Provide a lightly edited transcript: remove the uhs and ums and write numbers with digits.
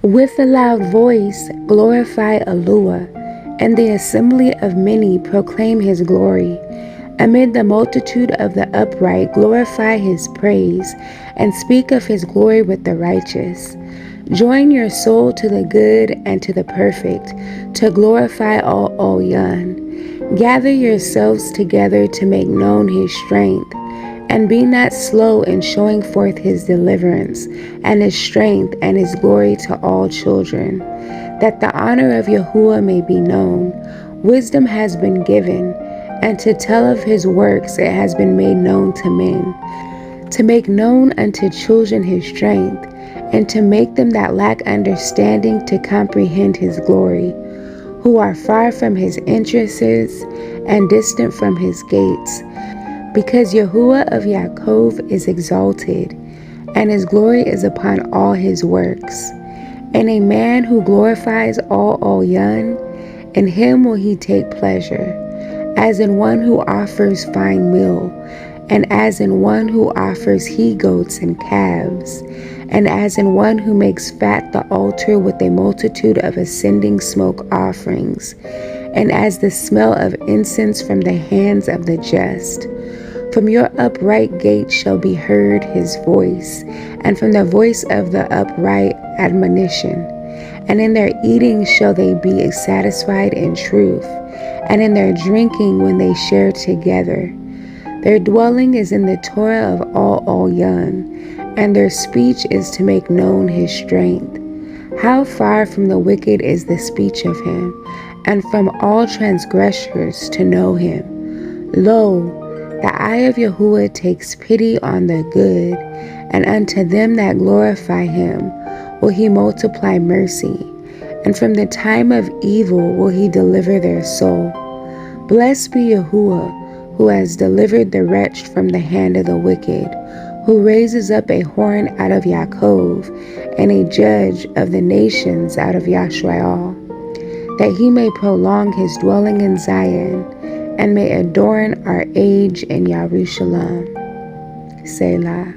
With a loud voice, glorify Yahuah, and the assembly of many proclaim his glory. Amid the multitude of the upright, glorify his praise, and speak of his glory with the righteous. Join your soul to the good and to the perfect, to glorify Torah of El Elyon. Gather yourselves together to make known his strength, and be not slow in showing forth his deliverance, and his strength and his glory to all children. That the honor of Yahuah may be known, wisdom has been given, and to tell of his works it has been made known to men, to make known unto children his strength, and to make them that lack understanding to comprehend his glory, who are far from his entrances and distant from his gates. Because Yahuah of Yaakov is exalted, and his glory is upon all his works. And a man who glorifies Torah of El Elyon, in him will he take pleasure, as in one who offers fine meal, and as in one who offers he-goats and calves, and as in one who makes fat the altar with a multitude of ascending smoke offerings, and as the smell of incense from the hands of the just. From your upright gate shall be heard his voice, and from the voice of the upright admonition. And in their eating shall they be satisfied in truth, and in their drinking when they share together. Their dwelling is in the Torah of El Elyon, and their speech is to make known his strength. How far from the wicked is the speech of him, and from all transgressors to know him. Lo, the eye of Yahuah takes pity on the good, and unto them that glorify him will he multiply mercy, and from the time of evil will he deliver their soul. Blessed be Yahuah, who has delivered the wretched from the hand of the wicked, who raises up a horn out of Yaakov, and a judge of the nations out of Yashar'el, that he may prolong his dwelling in Tsiyon, and may adorn our age in Yerushalayim. Selah.